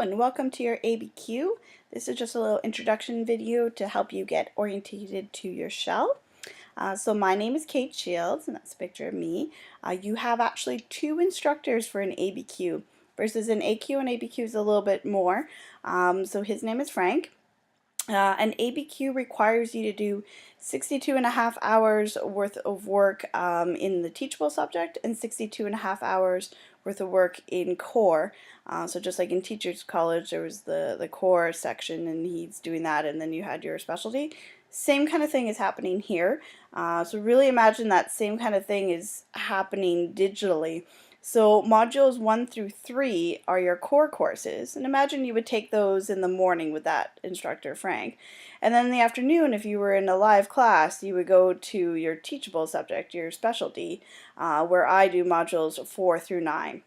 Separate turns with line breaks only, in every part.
And welcome to your ABQ. This is just a little introduction video to help you get orientated to your shell. So my name is Kate Shields, and that's a picture of me. You have actually two instructors for an ABQ versus an AQ. An ABQ is a little bit more. So his name is Frank. An ABQ requires you to do 62 and a half hours worth of work in the teachable subject and 62 and a half hours worth of work in core. So just like in Teachers College, there was the core section and he's doing that, and then you had your specialty. Same kind of thing is happening here. So really imagine that same kind of thing is happening digitally. So modules 1 through 3 are your core courses, and imagine you would take those in the morning with that instructor, Frank. And then in the afternoon, if you were in a live class, you would go to your teachable subject, your specialty, where I do modules 4 through 9.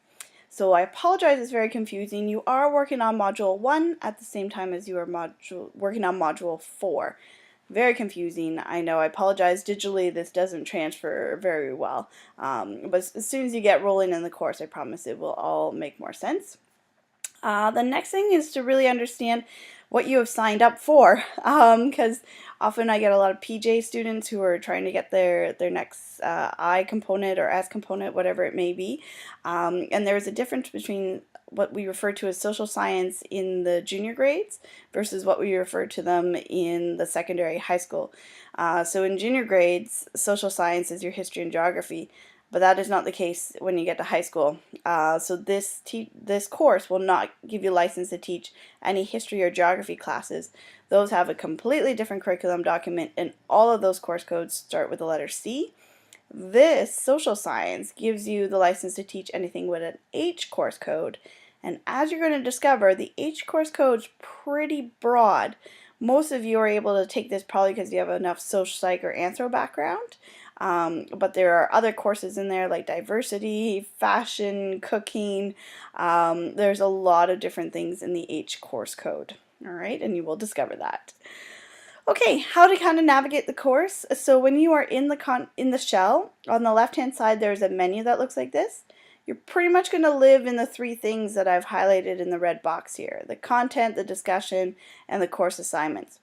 So I apologize, it's very confusing. You are working on module 1 at the same time as you are working on module 4. Very confusing, I know. I apologize. Digitally, this doesn't transfer very well. But as soon as you get rolling in the course, I promise it will all make more sense. The next thing is to really understand what you have signed up for, because often I get a lot of PJ students who are trying to get their next I component or S component, whatever it may be, and there's a difference between what we refer to as social science in the junior grades versus what we refer to them in the secondary high school. So in junior grades, social science is your history and geography, but that is not the case when you get to high school. So this course will not give you license to teach any history or geography classes. Those have a completely different curriculum document, and all of those course codes start with the letter C. This social science gives you the license to teach anything with an H course code. And as you're going to discover, the H course code is pretty broad. Most of you are able to take this probably because you have enough social psych or anthro background. But there are other courses in there like diversity, fashion, cooking. There's a lot of different things in the H course code. All right, and you will discover that. Okay, how to kind of navigate the course. So when you are in the shell, on the left-hand side there's a menu that looks like this. You're pretty much going to live in the three things that I've highlighted in the red box here: the content, the discussion, and the course assignments.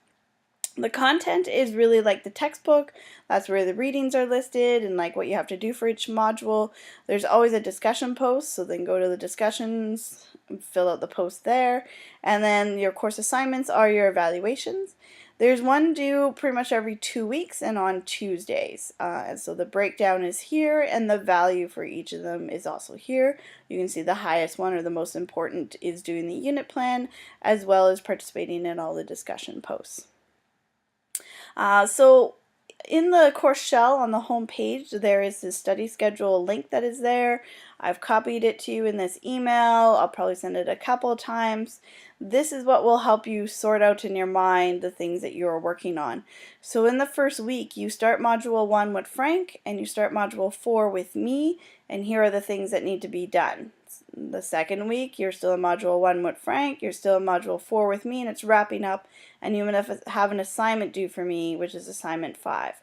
The content is really like the textbook. That's where the readings are listed and like what you have to do for each module. There's always a discussion post, so then go to the discussions, fill out the post there, and then your course assignments are your evaluations. There's one due pretty much every 2 weeks and on Tuesdays. And so the breakdown is here, and the value for each of them is also here. You can see the highest one, or the most important, is doing the unit plan, as well as participating in all the discussion posts. So in the course shell on the home page, there is this study schedule link that is there. I've copied it to you in this email. I'll probably send it a couple of times. This is what will help you sort out in your mind the things that you're working on. So in the first week, you start module 1 with Frank, and you start module 4 with me, and here are the things that need to be done. The second week, you're still in module 1 with Frank, you're still in module 4 with me, and it's wrapping up, and you have an assignment due for me, which is assignment 5.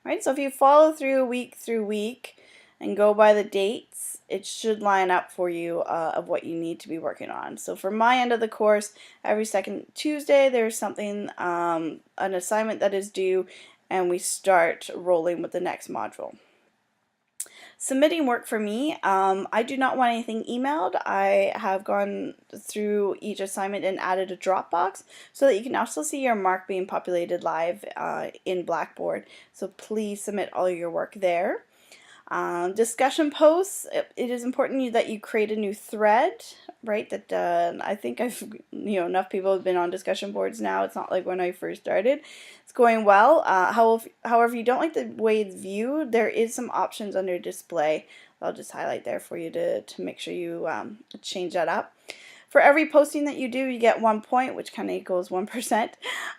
Right? So if you follow through week and go by the dates, it should line up for you of what you need to be working on. So for my end of the course, every second Tuesday there's something, an assignment that is due, and we start rolling with the next module. Submitting work for me, I do not want anything emailed. I have gone through each assignment and added a Dropbox so that you can also see your mark being populated live in Blackboard. So please submit all your work there. Discussion posts, it is important that you create a new thread, right? That I think enough people have been on discussion boards now. It's not like when I first started. It's going well. However, if you don't like the way it's viewed, there is some options under display. I'll just highlight there for you to make sure you change that up. For every posting that you do, you get 1 point, which kind of equals 1%,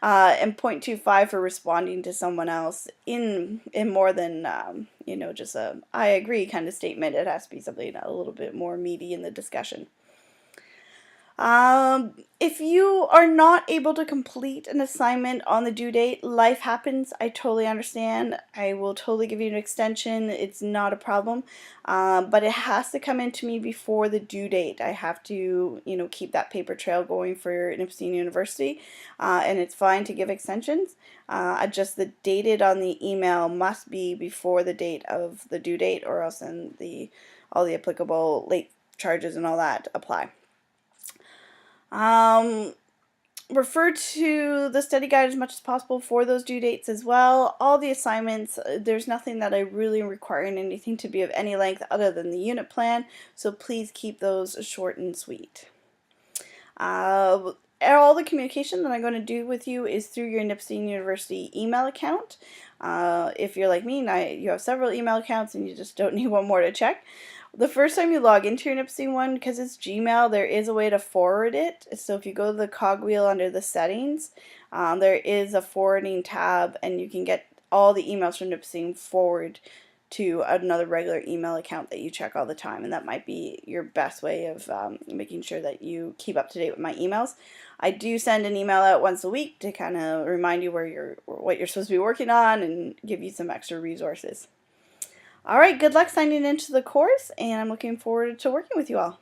and 0.25 for responding to someone else in more than just a I agree kind of statement. It has to be something a little bit more meaty in the discussion. If you are not able to complete an assignment on the due date, life happens. I totally understand. I will totally give you an extension. It's not a problem. But it has to come into me before the due date. I have to, keep that paper trail going for Nipissing University. And it's fine to give extensions. Just the dated on the email must be before the date of the due date, or else then all the applicable late charges and all that apply. Refer to the study guide as much as possible for those due dates as well. All the assignments, there's nothing that I really require anything to be of any length other than the unit plan, so please keep those short and sweet. All the communication that I'm going to do with you is through your Nipissing University email account. If you're like me and you have several email accounts and you just don't need one more to check, the first time you log into your Nipissing one, because it's Gmail, there is a way to forward it. So if you go to the cogwheel under the settings, there is a forwarding tab, and you can get all the emails from Nipissing forward to another regular email account that you check all the time, and that might be your best way of making sure that you keep up to date with my emails. I do send an email out once a week to kind of remind you what you're supposed to be working on and give you some extra resources. All right, good luck signing into the course, and I'm looking forward to working with you all.